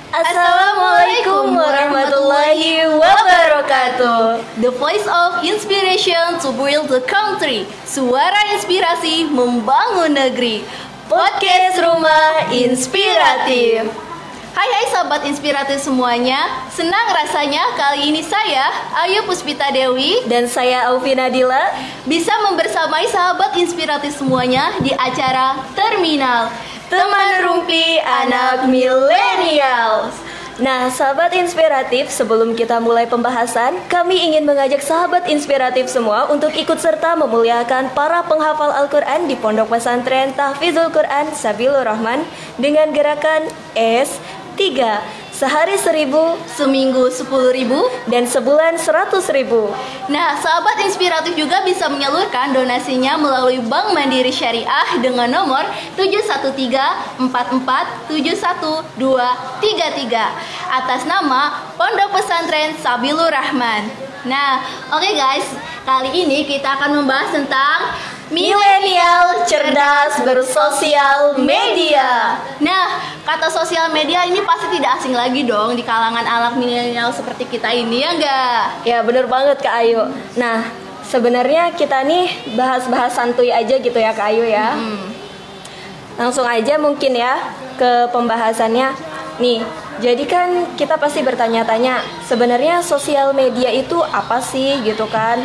Assalamualaikum warahmatullahi wabarakatuh. The voice of inspiration to build the country. Suara inspirasi membangun negeri. Podcast Rumah Inspiratif. Hai sahabat inspiratif semuanya. Senang rasanya kali ini saya, Ayu Puspita Dewi, dan saya Aufi Nadila bisa membersamai sahabat inspiratif semuanya di acara Terminal Teman Rumpi Anak Millennials. Nah, sahabat inspiratif, sebelum kita mulai pembahasan, kami ingin mengajak sahabat inspiratif semua untuk ikut serta memuliakan para penghafal Al-Quran di Pondok Pesantren Tahfizul Quran Sabilur Rahman dengan gerakan S3, sehari 1.000, seminggu 10.000, dan sebulan 100.000. Nah, sahabat inspiratif juga bisa menyalurkan donasinya melalui Bank Mandiri Syariah dengan nomor 71344712233 atas nama Pondok Pesantren Sabilur Rahman. Nah, oke guys, kali ini kita akan membahas tentang milenial cerdas bersosial media. Nah, kata sosial media ini pasti tidak asing lagi dong di kalangan anak milenial seperti kita ini, ya enggak? Ya, bener banget Kak Ayu. Nah, sebenarnya kita nih bahas-bahas santuy aja gitu ya Kak Ayu ya. Langsung aja mungkin ya ke pembahasannya. Nih, jadi kan kita pasti bertanya-tanya, sebenarnya sosial media itu apa sih gitu kan?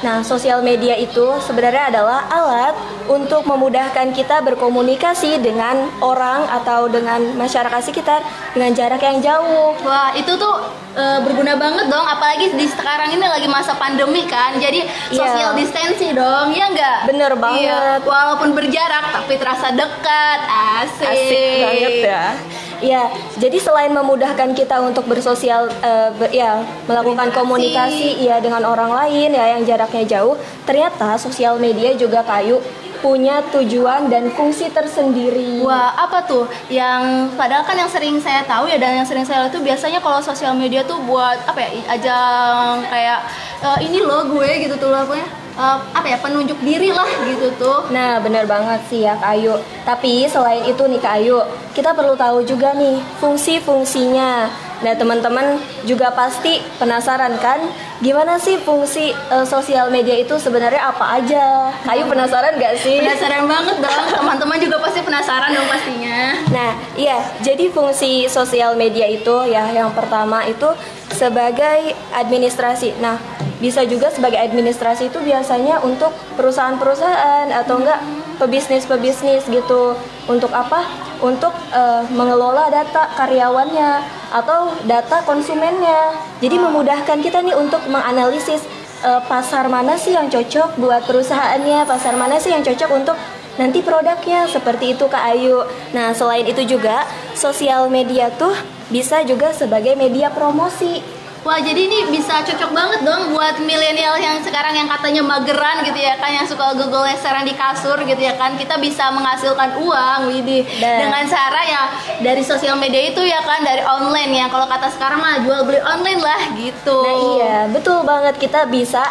Nah, sosial media itu sebenarnya adalah alat untuk memudahkan kita berkomunikasi dengan orang atau dengan masyarakat sekitar dengan jarak yang jauh. Wah, itu tuh berguna banget dong, apalagi di sekarang ini lagi masa pandemi kan. Jadi social distancing dong, ya enggak? Bener banget. Iya, walaupun berjarak tapi terasa dekat. Asik banget ya. Ya, jadi selain memudahkan kita untuk bersosial, melakukan komunikasi ya dengan orang lain ya yang jaraknya jauh, ternyata sosial media juga punya tujuan dan fungsi tersendiri. Wah, apa tuh? Yang padahal kan yang sering saya tahu ya dan yang sering saya lihat tuh biasanya kalau sosial media tuh buat apa ya? Ajang kayak ini loh gue gitu tuh pokoknya. Penunjuk diri lah gitu tuh. Nah, bener banget sih ya Kak Ayu. Tapi selain itu nih Kak Ayu, kita perlu tahu juga nih fungsi-fungsinya. Nah, teman-teman juga pasti penasaran kan, gimana sih fungsi sosial media itu sebenarnya apa aja? Kak Ayu penasaran gak sih? Penasaran banget dong, teman-teman juga pasti penasaran dong pastinya. Nah, iya, jadi fungsi sosial media itu ya yang pertama itu sebagai administrasi. Nah, bisa juga sebagai administrasi itu biasanya untuk perusahaan-perusahaan atau enggak pebisnis gitu. Untuk apa? Untuk mengelola data karyawannya atau data konsumennya. Jadi memudahkan kita nih untuk menganalisis pasar mana sih yang cocok buat perusahaannya, pasar mana sih yang cocok untuk nanti produknya, seperti itu Kak Ayu. Nah, selain itu juga sosial media tuh bisa juga sebagai media promosi. Wah, jadi ini bisa cocok banget dong buat milenial yang sekarang yang katanya mageran gitu ya kan, yang suka gogoleseran di kasur gitu ya kan. Kita bisa menghasilkan uang dengan cara ya dari sosial media itu ya kan, dari online ya. Kalau kata sekarang mah jual beli online lah gitu. Nah, iya, betul banget, kita bisa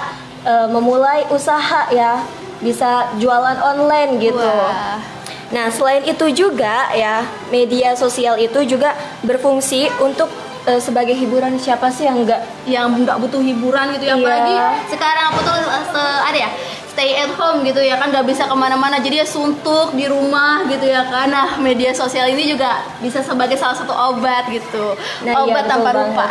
memulai usaha ya, bisa jualan online gitu. Wah. Nah, selain itu juga ya, media sosial itu juga berfungsi untuk sebagai hiburan. Siapa sih yang nggak butuh hiburan gitu ya? Apalagi sekarang aku tuh ada ya stay at home gitu ya kan, nggak bisa kemana-mana, jadi ya suntuk di rumah gitu ya kan. Nah, media sosial ini juga bisa sebagai salah satu obat gitu. Nah, obat tanpa rupa.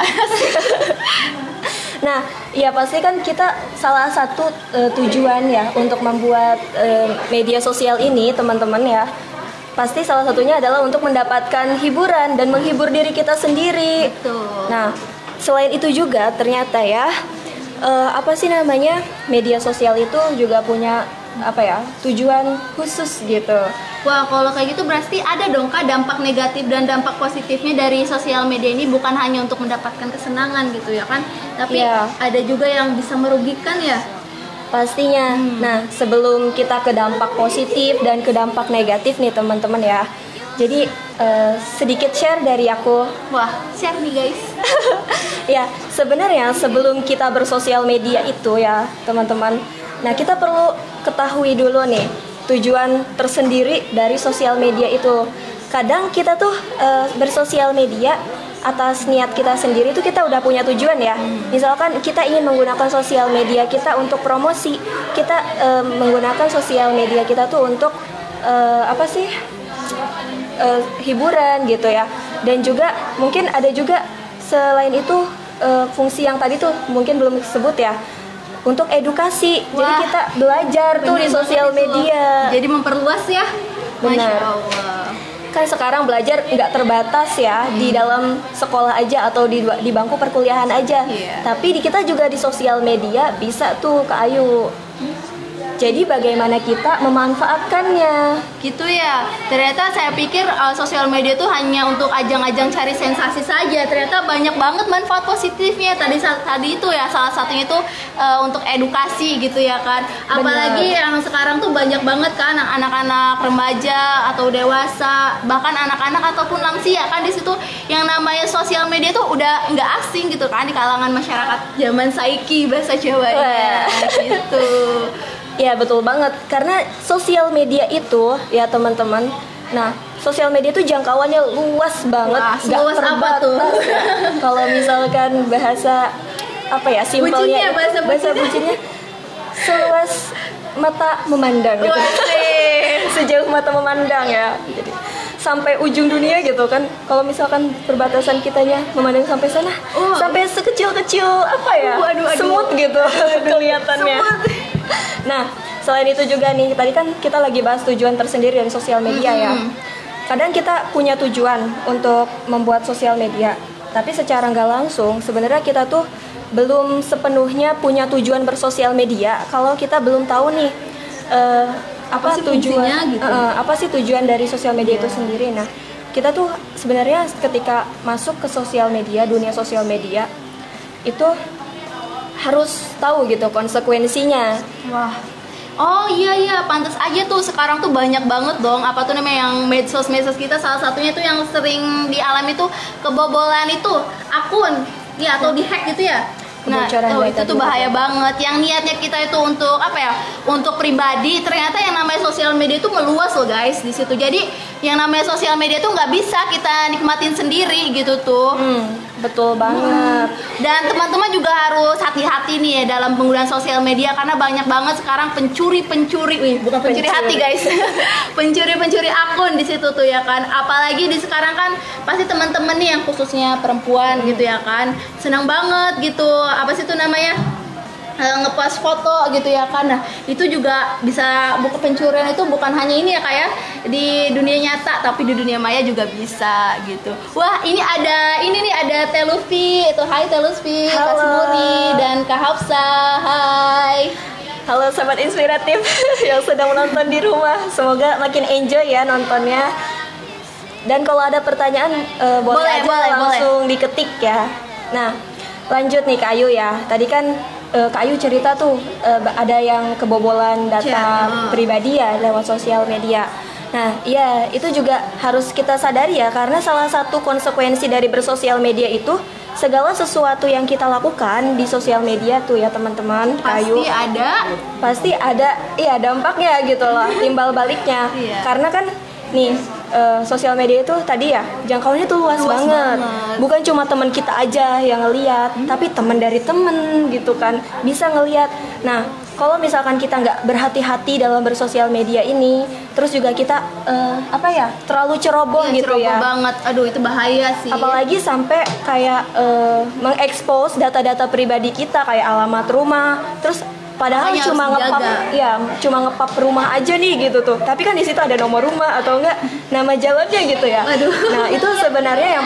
Nah, ya pasti kan kita salah satu tujuan ya untuk membuat media sosial ini, teman-teman ya, pasti salah satunya adalah untuk mendapatkan hiburan dan menghibur diri kita sendiri. Betul. Nah, selain itu juga ternyata ya, media sosial itu juga punya tujuan khusus gitu. Wah, kalau kayak gitu berarti ada dong Kak dampak negatif dan dampak positifnya dari sosial media ini, bukan hanya untuk mendapatkan kesenangan gitu ya kan, tapi ada juga yang bisa merugikan ya. Pastinya. Nah, sebelum kita ke dampak positif dan ke dampak negatif nih teman-teman ya. Jadi sedikit share dari aku. Wah, share nih guys. Ya, sebenarnya sebelum kita bersosial media itu ya teman-teman, nah kita perlu ketahui dulu nih tujuan tersendiri dari sosial media itu. Kadang kita tuh bersosial media atas niat kita sendiri itu kita udah punya tujuan ya. Misalkan kita ingin menggunakan sosial media kita untuk promosi, kita menggunakan sosial media kita tuh untuk hiburan gitu ya. Dan juga mungkin ada juga selain itu fungsi yang tadi tuh mungkin belum disebut ya, untuk edukasi. Wah, jadi kita belajar tuh di sosial media. Jadi memperluas ya. Benar. Masya Allah. Kan sekarang belajar nggak terbatas ya di dalam sekolah aja atau di bangku perkuliahan aja. Iya. Tapi kita juga di sosial media bisa tuh Kak Ayu. Jadi bagaimana kita memanfaatkannya? Gitu ya. Ternyata saya pikir sosial media itu hanya untuk ajang-ajang cari sensasi saja. Ternyata banyak banget manfaat positifnya. Tadi itu ya, salah satunya itu untuk edukasi gitu ya kan. Apalagi yang sekarang tuh banyak banget kan anak-anak remaja atau dewasa, bahkan anak-anak ataupun lansia kan di situ yang namanya sosial media tuh udah nggak asing gitu kan di kalangan masyarakat zaman saiki bahasa Jawanya gitu. Ya betul banget, karena sosial media itu ya teman-teman. Nah, sosial media itu jangkauannya luas banget. Wah, seluas apa tuh? Ya. Kalau misalkan bahasa simpelnya, bahasa bucinnya seluas mata memandang gitu. Sejauh mata memandang ya. Jadi sampai ujung dunia gitu kan. Kalau misalkan perbatasan kitanya memandang sampai sana, sampai sekecil-kecil semut gitu kelihatannya. Nah, selain itu juga nih, tadi kan kita lagi bahas tujuan tersendiri dari sosial media ya. Kadang kita punya tujuan untuk membuat sosial media, tapi secara nggak langsung sebenarnya kita tuh belum sepenuhnya punya tujuan bersosial media kalau kita belum tahu nih apa sih tujuan gitu. Apa sih tujuan dari sosial media itu sendiri. Nah, kita tuh sebenarnya ketika masuk ke sosial media, dunia sosial media itu harus tahu gitu konsekuensinya. Wah. Oh iya, pantas aja tuh sekarang tuh banyak banget dong apa tuh namanya yang medsos kita, salah satunya tuh yang sering dialami tuh kebobolan itu akun ya atau dihack gitu ya. Nah, itu tuh bahaya banget. Yang niatnya kita itu untuk untuk pribadi, ternyata yang namanya sosial media itu meluas loh guys di situ. Jadi yang namanya sosial media tuh nggak bisa kita nikmatin sendiri gitu tuh. Betul banget. Dan teman-teman juga harus hati-hati nih ya dalam penggunaan sosial media karena banyak banget sekarang pencuri, bukan pencuri hati guys. pencuri akun di situ tuh ya kan. Apalagi di sekarang kan pasti teman-teman nih yang khususnya perempuan gitu ya kan, senang banget gitu. Apa sih itu namanya? Ngepost foto gitu ya kan. Nah, itu juga bisa pencurian itu bukan hanya ini ya kayak di dunia nyata tapi di dunia maya juga bisa gitu. Wah, ini ada Telufi. Itu hai Telufi, Kak Smuri dan Kak Hafsa. Hai. Halo sahabat inspiratif yang sedang menonton di rumah. Semoga makin enjoy ya nontonnya. Dan kalau ada pertanyaan boleh langsung diketik ya. Nah, lanjut nih Kak Ayu ya. Tadi kan Kak Ayu cerita tuh ada yang kebobolan data pribadi ya lewat sosial media. Nah, iya itu juga harus kita sadari ya karena salah satu konsekuensi dari bersosial media itu segala sesuatu yang kita lakukan di sosial media tuh ya teman-teman. Pasti ada dampaknya gitu loh, timbal baliknya. Karena kan nih sosial media itu tadi ya jangkauannya tuh luas banget. Bukan cuma teman kita aja yang ngelihat, tapi teman dari temen gitu kan bisa ngelihat. Nah, kalau misalkan kita nggak berhati-hati dalam bersosial media ini, terus juga kita terlalu ceroboh gitu ya. Banget. Aduh, itu bahaya sih. Apalagi sampai kayak mengekspos data-data pribadi kita kayak alamat rumah, terus padahal cuma ngepap rumah aja nih gitu tuh. Tapi kan di situ ada nomor rumah atau enggak nama jalannya gitu ya. Aduh. Nah, itu sebenarnya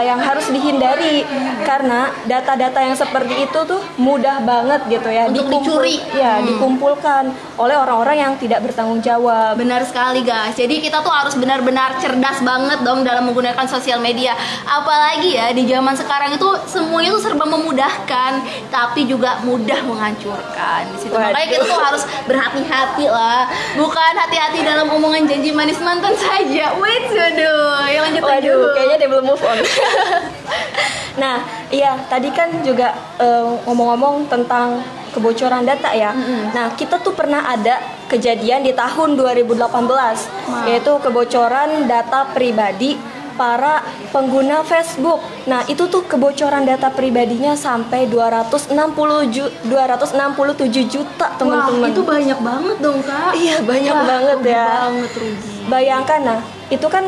yang harus dihindari karena data-data yang seperti itu tuh mudah banget gitu ya untuk dicuri. Ya, dikumpulkan oleh orang-orang yang tidak bertanggung jawab. Benar sekali guys. Jadi kita tuh harus benar-benar cerdas banget dong dalam menggunakan sosial media. Apalagi ya di zaman sekarang itu semuanya tuh serba memudahkan tapi juga mudah menghancurkan. Di situ. Makanya kita tuh harus berhati-hati lah. Bukan hati-hati dalam omongan janji manis mantan saja. Wait, lanjut. Kayaknya dia belum move on. Nah, iya tadi kan juga ngomong-ngomong tentang kebocoran data ya. Nah, kita tuh pernah ada kejadian di tahun 2018 yaitu kebocoran data pribadi para pengguna Facebook. Nah, itu tuh kebocoran data pribadinya sampai 267 juta, teman-teman. Wah, itu banyak banget dong, Kak. Iya, banyak banget rugi ya. Banget rugi. Bayangkan, nah, itu kan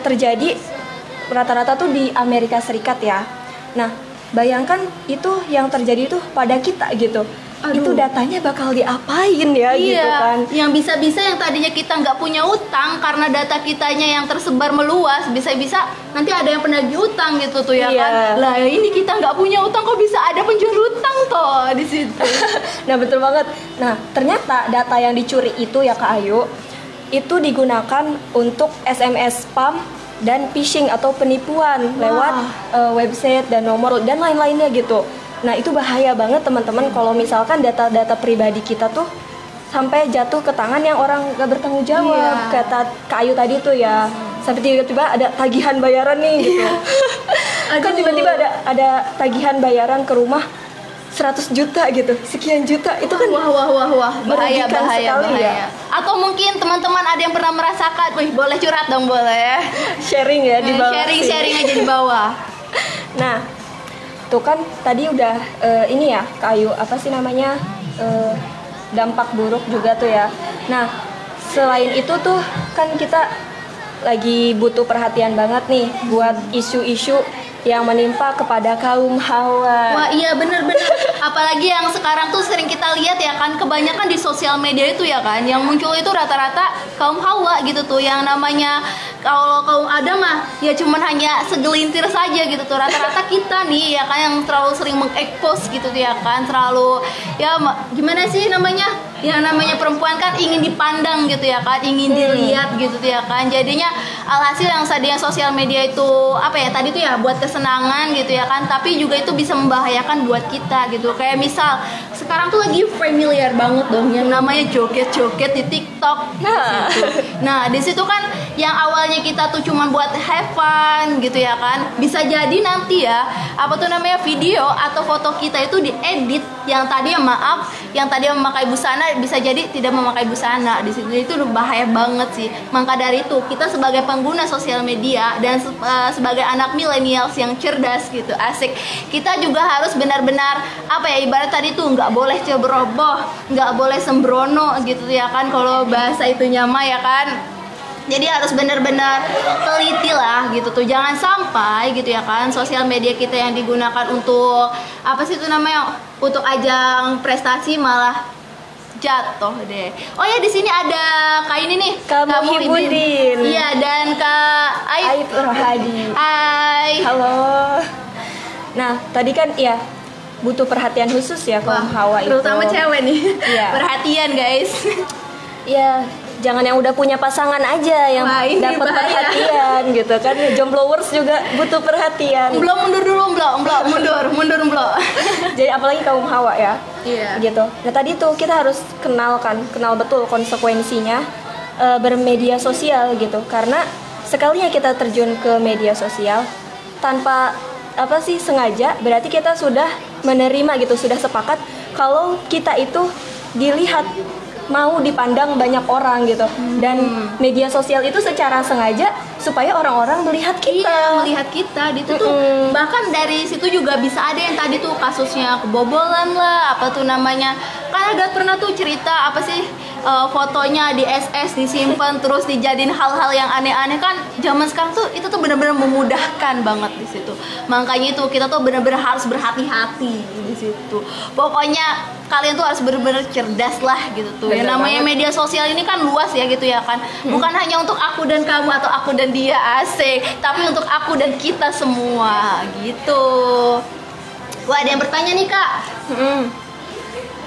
terjadi rata-rata tuh di Amerika Serikat ya. Nah, bayangkan itu yang terjadi itu pada kita gitu. Aduh. Itu datanya bakal diapain ya gitu kan. Yang bisa-bisa yang tadinya kita nggak punya utang karena data kitanya yang tersebar meluas, bisa-bisa nanti ada yang penagih utang gitu tuh ya kan. Lah ini kita nggak punya utang kok bisa ada penjual utang toh di situ. Nah, betul banget. Nah, ternyata data yang dicuri itu ya Kak Ayu, itu digunakan untuk SMS spam dan phishing atau penipuan lewat website dan nomor dan lain-lainnya gitu. Nah, itu bahaya banget teman-teman kalau misalkan data-data pribadi kita tuh sampai jatuh ke tangan yang orang gak bertanggung jawab. Kata Kak Ayu tadi tuh ya, sampai tiba-tiba ada tagihan bayaran nih gitu. Kan tiba-tiba ada tagihan bayaran ke rumah 100 juta gitu, sekian juta. Itu kan wah, bahaya sekali ya. Atau mungkin teman-teman ada yang pernah merasakan, wih boleh curhat dong, boleh sharing ya di bawah. Sharing aja di bawah. Nah, tuh kan tadi udah ini ya Kak Ayu, apa sih namanya, dampak buruk juga tuh ya. Nah, selain itu tuh kan kita lagi butuh perhatian banget nih buat isu-isu yang menimpa kepada kaum hawa. Wah iya bener-bener. Apalagi yang sekarang tuh sering kita lihat ya kan, kebanyakan di sosial media itu ya kan, yang muncul itu rata-rata kaum hawa gitu tuh. Yang namanya kalau kaum Adam mah ya cuman hanya segelintir saja gitu tuh. Rata-rata kita nih ya kan yang terlalu sering mengekspos gitu tuh ya kan, terlalu ya gimana sih namanya, yang namanya perempuan kan ingin dipandang gitu ya kan, ingin dilihat gitu tuh ya kan. Jadinya alhasil yang tadinya sosial media itu apa ya tadi tuh ya buat kesenangan gitu ya kan, tapi juga itu bisa membahayakan buat kita gitu. Kayak misal sekarang tuh lagi familiar banget dong yang namanya joget-joget di TikTok gitu. Nah di situ kan yang awalnya kita tuh cuma buat have fun gitu ya kan, bisa jadi nanti ya apa tuh namanya video atau foto kita itu diedit yang tadi maaf yang tadi memakai busana bisa jadi tidak memakai busana di situ. Itu udah bahaya banget sih. Maka dari itu kita sebagai pengguna sosial media dan sebagai anak milenials yang cerdas gitu, asik, kita juga harus benar-benar apa ya, ibarat tadi tuh nggak boleh ceroboh, nggak boleh sembrono gitu ya kan, kalau bahasa itu nyama ya kan. Jadi harus benar-benar teliti lah gitu tuh, jangan sampai gitu ya kan sosial media kita yang digunakan untuk apa sih itu namanya, untuk ajang prestasi malah jatuh deh. Oh ya di sini ada Kak ini nih, Kak Muhibudin. Iya, dan Kak Aib Rohadi. Hai. Halo. Nah, tadi kan ya butuh perhatian khusus ya kaum hawa itu. Terutama cewek nih. Iya. Perhatian guys. Ya, jangan yang udah punya pasangan aja yang dapat perhatian gitu kan. Jomblowers juga butuh perhatian. Belum mundur dulu, mundur. Jadi apalagi kaum hawa ya. Iya. Gitu. Nah, tadi tuh kita harus kenal betul konsekuensinya bermedia sosial gitu. Karena sekalinya kita terjun ke media sosial tanpa apa sih sengaja, berarti kita sudah menerima gitu, sudah sepakat kalau kita itu dilihat, mau dipandang banyak orang gitu. Dan media sosial itu secara sengaja supaya orang-orang melihat kita. Iya, melihat kita itu tuh. Bahkan dari situ juga bisa ada yang tadi tuh kasusnya kebobolan lah, apa tuh namanya. Kan ada pernah tuh cerita apa sih, fotonya di SS disimpan terus dijadiin hal-hal yang aneh-aneh kan. Zaman sekarang tuh itu tuh benar-benar memudahkan banget di situ. Makanya itu kita tuh benar-benar harus berhati-hati di situ. Pokoknya kalian tuh harus benar-benar cerdas lah gitu tuh. Yang namanya media sosial ini kan luas ya gitu ya kan. Bukan hanya untuk aku dan kamu atau aku dan dia, asik, tapi untuk aku dan kita semua gitu. Wah, ada yang bertanya nih Kak.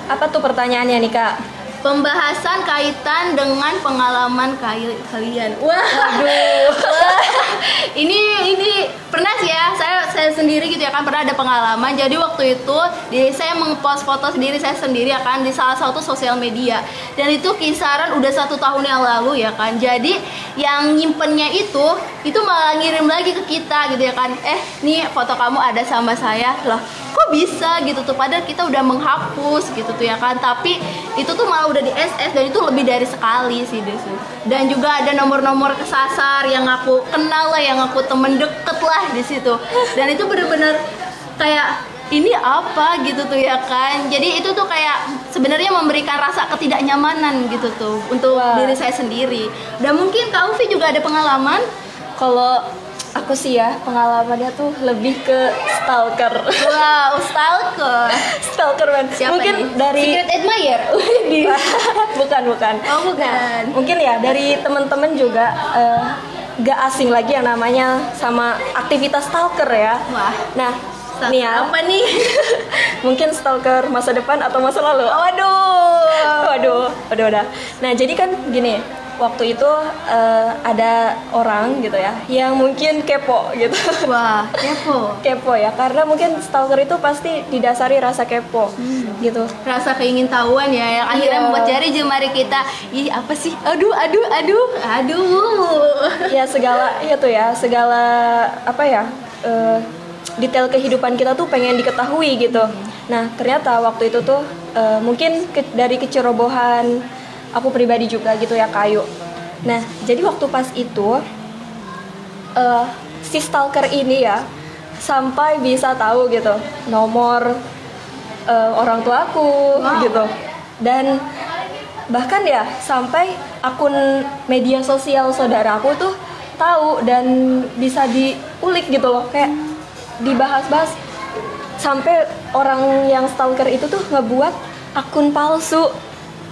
Apa tuh pertanyaannya nih Kak? Pembahasan kaitan dengan pengalaman kalian. Wah, aduh. ini pernah sih ya, saya sendiri gitu ya kan pernah ada pengalaman. Jadi waktu itu saya mengpost foto sendiri saya sendiri ya kan di salah satu sosial media, dan itu kisaran udah 1 tahun yang lalu ya kan. Jadi yang nyimpennya itu malah ngirim lagi ke kita gitu ya kan, nih foto kamu ada sama saya. Loh, kok kok bisa gitu tuh, padahal kita udah menghapus gitu tuh ya kan, tapi itu tuh malah udah di SS dan itu lebih dari sekali sih Desu. Dan juga ada nomor-nomor kesasar yang aku kenal lah, yang aku temen deket lah di situ, dan itu bener-bener kayak ini apa gitu tuh ya kan. Jadi itu tuh kayak sebenarnya memberikan rasa ketidaknyamanan gitu tuh untuk diri saya sendiri. Dan mungkin Kak Ufi juga ada pengalaman? Kalau aku sih ya, pengalamannya tuh lebih ke stalker. Wow, stalker. Stalker man. Siapa Mungkin nih? dari Secret admirer? bukan. Oh bukan. Mungkin ya dari teman-teman juga gak asing lagi yang namanya sama aktivitas stalker ya. Wah. Nah, nih ya. Apa nih? Mungkin stalker masa depan atau masa lalu. Waduh. Nah, jadi kan gini, waktu itu ada orang gitu ya yang mungkin kepo gitu. Wah, kepo. Kepo ya, karena mungkin stalker itu pasti didasari rasa kepo gitu. Rasa keingintahuan ya, yang akhirnya membuat jari jemari kita, ih apa sih? Aduh. Ya segala apa ya, detail kehidupan kita tuh pengen diketahui gitu. Nah ternyata waktu itu tuh mungkin dari kecerobohan aku pribadi juga gitu ya, Kayu. Nah jadi waktu pas itu si stalker ini ya sampai bisa tahu gitu nomor orang tua aku gitu, dan bahkan ya sampai akun media sosial saudara aku tuh tahu dan bisa diulik gitu loh, kayak dibahas-bahas, sampai orang yang stalker itu tuh ngebuat akun palsu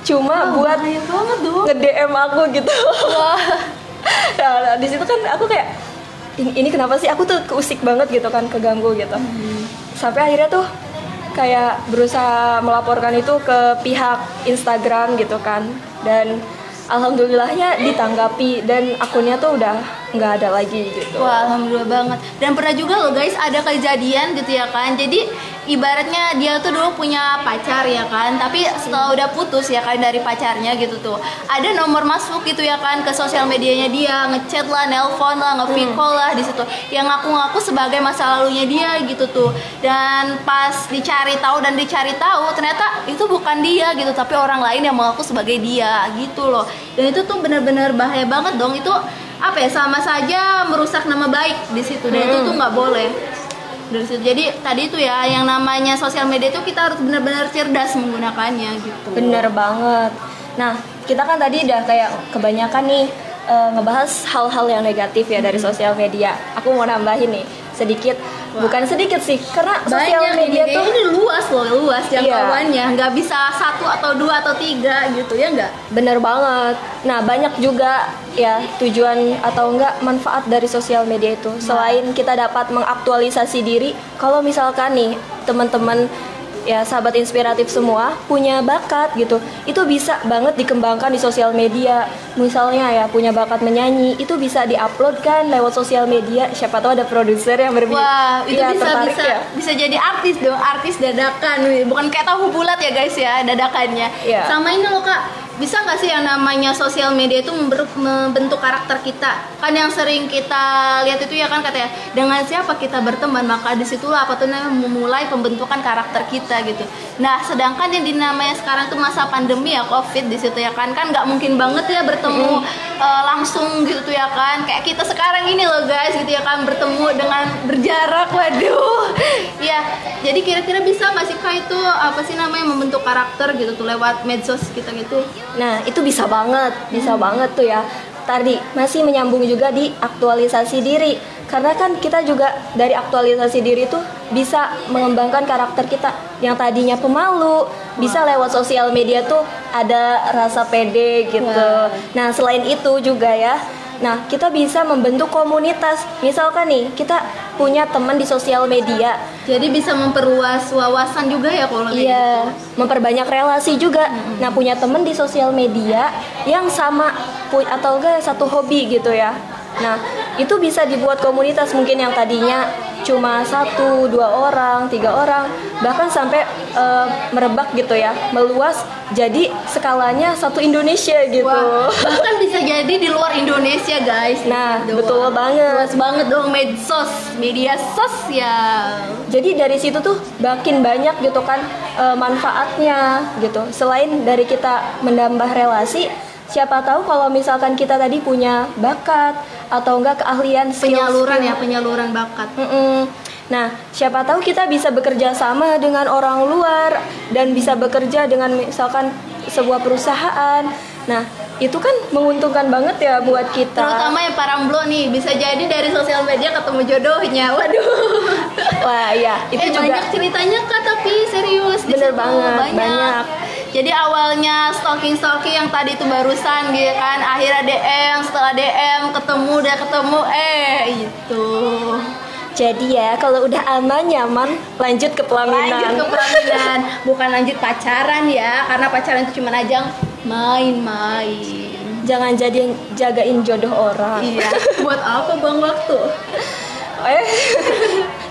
cuma buat nge-DM aku gitu. Nah, di situ kan aku kayak ini kenapa sih, aku tuh keusik banget gitu kan, keganggu gitu. Sampai akhirnya tuh kayak berusaha melaporkan itu ke pihak Instagram gitu kan, dan alhamdulillahnya ditanggapi dan akunnya tuh udah nggak ada lagi gitu. Wah, alhamdulillah banget. Dan pernah juga loh guys, ada kejadian gitu ya kan. Jadi ibaratnya dia tuh dulu punya pacar ya kan, tapi setelah udah putus ya kan dari pacarnya gitu tuh, ada nomor masuk gitu ya kan ke sosial medianya dia, ngechat lah, nelpon lah, nge-video call lah di situ, yang ngaku-ngaku sebagai masa lalunya dia gitu tuh. Dan pas dicari tahu ternyata itu bukan dia gitu, tapi orang lain yang mengaku sebagai dia gitu loh. Dan itu tuh benar-benar bahaya banget dong. Itu apa ya, sama saja merusak nama baik di situ, dan itu tuh nggak boleh dari situ. Jadi tadi itu ya, yang namanya sosial media itu kita harus benar-benar cerdas menggunakannya gitu. Bener banget. Nah kita kan tadi udah kayak kebanyakan nih ngebahas hal-hal yang negatif ya dari sosial media. Aku mau nambahin nih sedikit. Bukan sedikit sih, karena sosial media tuh ini luas jangkauannya, nggak bisa 1 atau 2 atau 3 gitu ya nggak? Bener banget. Nah banyak juga ya tujuan atau enggak manfaat dari sosial media itu. Selain kita dapat mengaktualisasi diri, kalau misalkan nih teman-teman ya sahabat inspiratif semua punya bakat gitu, itu bisa banget dikembangkan di sosial media. Misalnya ya punya bakat menyanyi, itu bisa diupload kan lewat sosial media. Siapa tahu ada produser yang Wah, itu ya, bisa jadi artis dong, artis dadakan. Bukan kayak tahu bulat ya guys ya, dadakannya. Sama ini loh Kak, bisa nggak sih yang namanya sosial media itu membentuk karakter kita? Kan yang sering kita lihat itu ya kan, katanya dengan siapa kita berteman, maka disitulah apa tuh namanya memulai pembentukan karakter kita gitu. Nah sedangkan yang dinamanya sekarang tuh masa pandemi ya, COVID di situ ya kan nggak mungkin banget ya bertemu langsung gitu tuh ya kan, kayak kita sekarang ini loh guys gitu ya kan, bertemu dengan berjarak. Waduh ya, jadi kira-kira bisa nggak sih Kak itu apa sih namanya membentuk karakter gitu tuh lewat medsos kita gitu? Nah itu bisa banget tuh ya. Tadi masih menyambung juga di aktualisasi diri, karena kan kita juga dari aktualisasi diri tuh bisa mengembangkan karakter kita yang tadinya pemalu, bisa lewat sosial media tuh ada rasa pede gitu. Nah selain itu juga ya, nah kita bisa membentuk komunitas. Misalkan nih kita punya teman di sosial media, jadi bisa memperluas wawasan juga ya kalau gitu. Memperbanyak relasi juga. Nah punya teman di sosial media yang sama atau enggak satu hobi gitu ya. Nah itu bisa dibuat komunitas, mungkin yang tadinya cuma 1, 2 orang, 3 orang, bahkan sampai merebak gitu ya, meluas jadi skalanya satu Indonesia gitu. Wah, bahkan bisa jadi di luar Indonesia guys. Nah, Gitu betul doang. banget. Luas banget dong media sosial. Jadi dari situ tuh makin banyak gitu kan manfaatnya gitu. Selain dari kita menambah relasi, siapa tahu kalau misalkan kita tadi punya bakat atau enggak keahlian Penyaluran bakat. Nah, siapa tahu kita bisa bekerja sama dengan orang luar dan bisa bekerja dengan misalkan sebuah perusahaan. Nah, itu kan menguntungkan banget ya buat kita. Terutama yang paramblo nih, bisa jadi dari sosial media ketemu jodohnya. Waduh. Wah, ya, itu juga banyak ceritanya Kak, tapi serius di Bener situ. banget, banyak. Jadi awalnya stalking yang tadi itu barusan gitu kan, akhirnya DM, setelah DM ketemu itu. Jadi ya, kalau udah aman nyaman, lanjut ke pelaminan. Lanjut ke pelaminan, bukan lanjut pacaran ya, karena pacaran itu cuma ajang main-main. Jangan jadi jagain jodoh orang. Iya, buat apa buang waktu?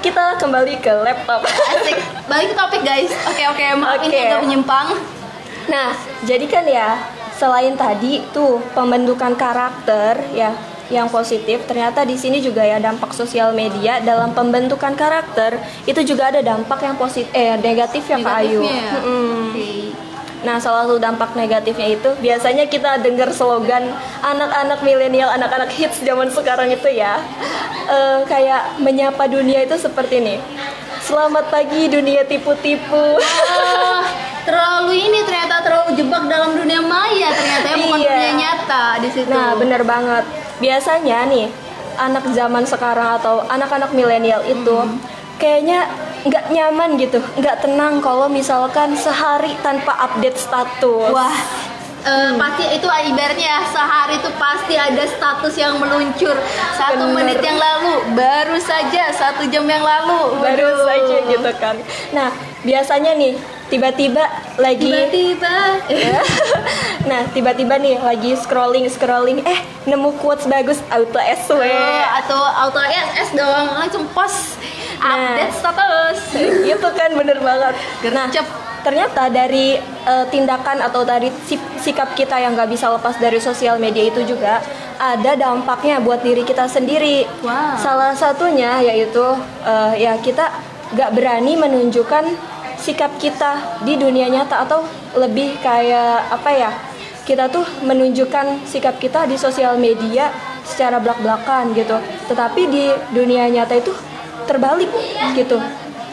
Kita kembali ke laptop. Asik, balik ke topik guys. Oke, maaf ini Oke. agak menyimpang. Nah, jadi kan ya, selain tadi tuh pembentukan karakter ya yang positif, ternyata di sini juga ya dampak sosial media dalam pembentukan karakter itu juga ada dampak yang negatif ya Kak Ayu. Negatifnya ya? Oke. Nah, salah satu dampak negatifnya itu biasanya kita dengar slogan anak-anak milenial, anak-anak hits zaman sekarang itu ya, kayak menyapa dunia itu seperti ini. Selamat pagi dunia tipu-tipu. Terlalu jebak dalam dunia maya ternyata ya, bukan Iya. dunia nyata di situ. Nah, bener banget. Biasanya nih anak zaman sekarang atau anak-anak milenial itu kayaknya nggak nyaman gitu, nggak tenang kalau misalkan sehari tanpa update status. Wah, pasti itu ibaratnya ya, sehari itu pasti ada status yang meluncur. 1 Bener. menit yang lalu, baru saja 1 jam yang lalu, Baru waduh. saja gitu kan. Nah, biasanya nih tiba-tiba lagi nah, tiba-tiba nih lagi scrolling nemu quotes bagus auto SW. Atau auto SS dong, langsung post update status. Itu kan bener banget. Nah, Gercep. ternyata dari tindakan atau dari sikap kita yang nggak bisa lepas dari sosial media itu juga ada dampaknya buat diri kita sendiri. Wow. Salah satunya yaitu ya kita nggak berani menunjukkan sikap kita di dunia nyata, atau lebih kayak apa ya, kita tuh menunjukkan sikap kita di sosial media secara belak-belakan gitu, tetapi di dunia nyata itu terbalik gitu,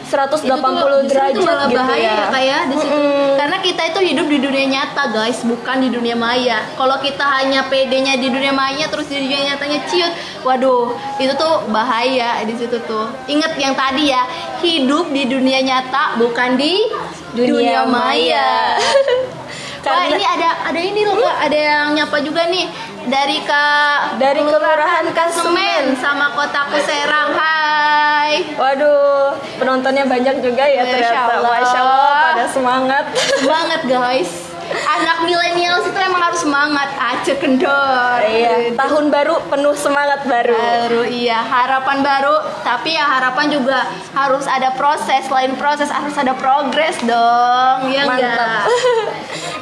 180 derajat malah gitu bahaya ya. kayak di situ. Karena kita itu hidup di dunia nyata guys, bukan di dunia maya. Kalau kita hanya PD-nya di dunia maya terus di dunia nyatanya ciut, waduh, itu tuh bahaya di situ tuh. Ingat yang tadi ya, hidup di dunia nyata bukan di dunia maya. Wah, ini ada ini loh Kak, ada yang nyapa juga nih dari Kelurahan Kasemen sama Kotaku Serang. Hai. Waduh, penontonnya banyak juga ya ternyata. Masya Allah, pada semangat. Semangat guys. Anak milenial itu emang harus semangat aja kendor. Iya, tahun baru penuh semangat baru. Iya, harapan baru. Tapi ya harapan juga harus ada proses. Selain proses harus ada progres dong. Ya Mantap. enggak?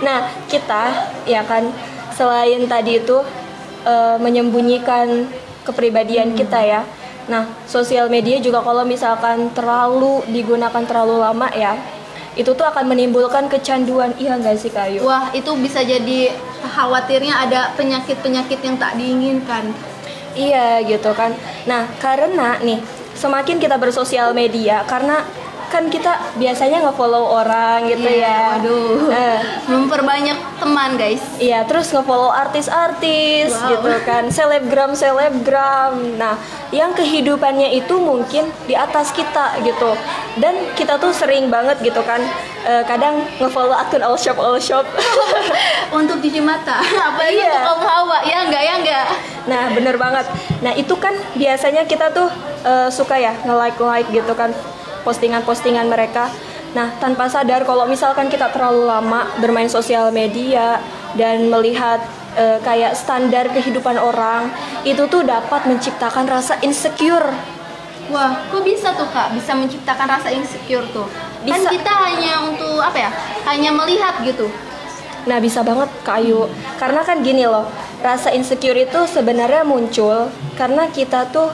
Nah, kita ya kan selain tadi itu menyembunyikan kepribadian kita ya. Nah, sosial media juga kalau misalkan digunakan terlalu lama ya, itu tuh akan menimbulkan kecanduan. Iya nggak sih Kayu? Wah, itu bisa jadi khawatirnya ada penyakit-penyakit yang tak diinginkan. Iya gitu kan. Nah, karena nih semakin kita bersosial media, karena kan kita biasanya nge-follow orang gitu ya. Waduh. Memperbanyak teman, guys. Iya, terus nge-follow artis-artis Wow. gitu kan, selebgram. Nah, yang kehidupannya itu mungkin di atas kita gitu. Dan kita tuh sering banget gitu kan, kadang nge-follow akun all shop. Untuk cuci mata. Apalagi Iya. untuk kaum hawa. Ya enggak. Nah, bener banget. Nah, itu kan biasanya kita tuh suka ya nge-like gitu kan postingan-postingan mereka. Nah, tanpa sadar kalau misalkan kita terlalu lama bermain sosial media dan melihat kayak standar kehidupan orang, itu tuh dapat menciptakan rasa insecure. Wah, kok bisa tuh Kak? Bisa menciptakan rasa insecure tuh? Kan Bisa. kita hanya untuk apa ya? Hanya melihat gitu. Nah, bisa banget Kak Ayu. Karena kan gini loh, rasa insecure itu sebenarnya muncul karena kita tuh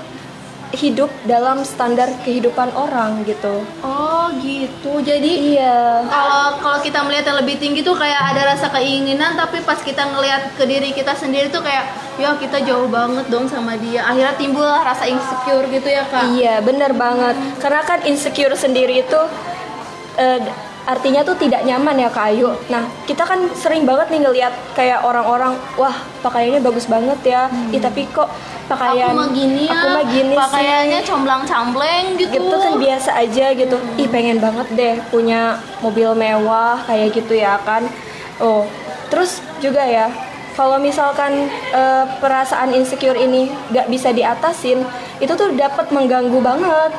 hidup dalam standar kehidupan orang gitu. Oh gitu. Jadi Iya. kalau kita melihat yang lebih tinggi tuh kayak ada rasa keinginan, tapi pas kita ngelihat ke diri kita sendiri tuh kayak ya kita jauh banget dong sama dia. Akhirnya timbul rasa insecure gitu ya Kak. Iya, bener banget. Karena kan insecure sendiri itu eh, artinya tuh tidak nyaman ya Kak Ayu. Nah, kita kan sering banget nih ngelihat kayak orang-orang, wah pakaiannya bagus banget ya. Ih, tapi kok pakaian Aku mah gini ya, aku mah gini pakaiannya sih. comblang-cambleng gitu. Gitu kan biasa aja gitu. Ih, pengen banget deh punya mobil mewah kayak gitu ya kan. Oh, terus juga ya, kalau misalkan perasaan insecure ini gak bisa diatasin, itu tuh dapat mengganggu banget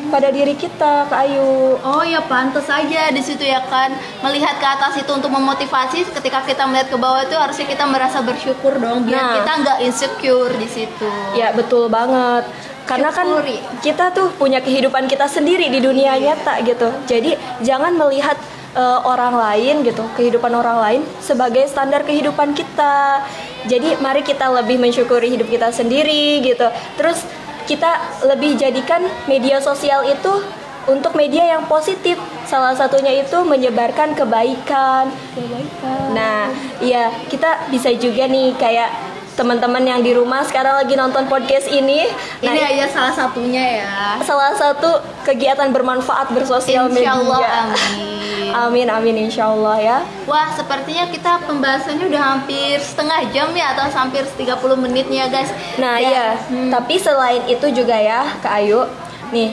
pada diri kita, Kak Ayu. Oh ya pantas aja di situ ya kan, melihat ke atas itu untuk memotivasi. Ketika kita melihat ke bawah itu harusnya kita merasa bersyukur dong, biar Nah. kita nggak insecure di situ. Ya betul banget. Karena kan Syukuri. kita tuh punya kehidupan kita sendiri di dunia nyata gitu. Jadi jangan melihat orang lain gitu, kehidupan orang lain sebagai standar kehidupan kita. Jadi mari kita lebih mensyukuri hidup kita sendiri gitu. Terus kita lebih jadikan media sosial itu untuk media yang positif. Salah satunya itu menyebarkan kebaikan. Nah, iya, kita bisa juga nih kayak teman-teman yang di rumah sekarang lagi nonton podcast ini. Nah, Ini aja salah satunya ya. salah satu kegiatan bermanfaat bersosial media. Insyaallah, amin. Amin, amin, insya Allah ya. Wah, sepertinya kita pembahasannya udah hampir setengah jam ya, atau hampir 30 menit nih ya guys. Nah, Dan- iya. Tapi selain itu juga ya, Kak Ayu, nih,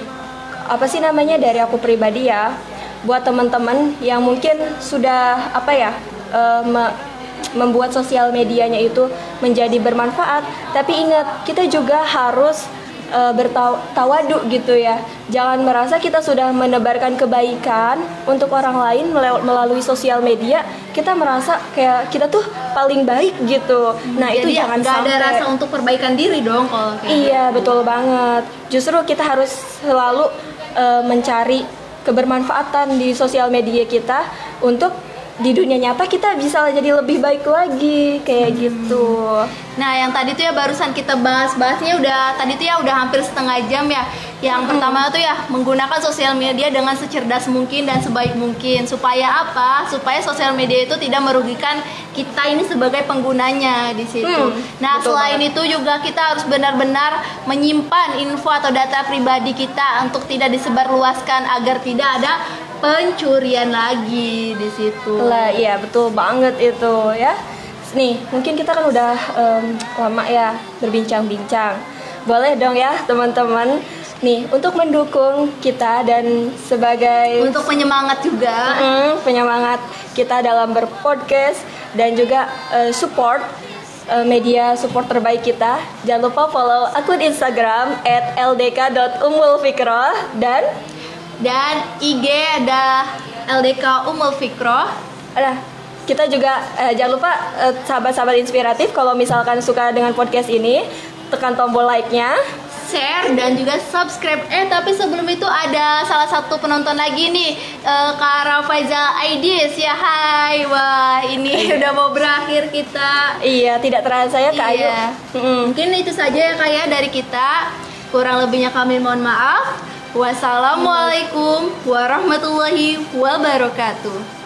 apa sih namanya dari aku pribadi ya, buat teman-teman yang mungkin sudah apa ya, membuat sosial medianya itu menjadi bermanfaat, tapi ingat kita juga harus bertawadu gitu ya. Jangan merasa kita sudah menebarkan kebaikan untuk orang lain melalui sosial media, kita merasa kayak kita tuh paling baik gitu. Nah, itu Jadi jangan nggak ada sampai. rasa untuk perbaikan diri dong kalau kayak Iya, betul banget. Justru kita harus selalu mencari kebermanfaatan di sosial media kita untuk di dunia nyata kita bisa jadi lebih baik lagi kayak gitu. Nah, yang tadi tuh ya barusan kita bahasnya udah tadi tuh ya udah hampir setengah jam ya. Yang pertama tuh ya menggunakan sosial media dengan secerdas mungkin dan sebaik mungkin. Supaya apa? Supaya sosial media itu tidak merugikan kita ini sebagai penggunanya di situ. Nah, betul selain itu juga kita harus benar-benar menyimpan info atau data pribadi kita untuk tidak disebarluaskan agar tidak ada pencurian lagi di situ. Lah, iya betul banget itu ya. Nih, mungkin kita kan udah lama ya berbincang-bincang. Boleh dong ya teman-teman. Nih, untuk mendukung kita dan sebagai Untuk penyemangat juga. penyemangat kita dalam berpodcast dan juga support media support terbaik kita. Jangan lupa follow akun Instagram @ldk.umulfikroh Dan IG ada LDK Umul Fikroh. nah, kita juga jangan lupa sahabat-sahabat inspiratif, kalau misalkan suka dengan podcast ini, tekan tombol like-nya. Share dan juga subscribe. Tapi sebelum itu ada salah satu penonton lagi nih, Kak Rafaiza Aidis ya. Hai, wah ini udah mau berakhir kita. Iya, tidak terasa ya Kak Ayu. Iya. Mungkin itu saja ya Kak ya dari kita. Kurang lebihnya kami mohon maaf. Wassalamualaikum warahmatullahi wabarakatuh.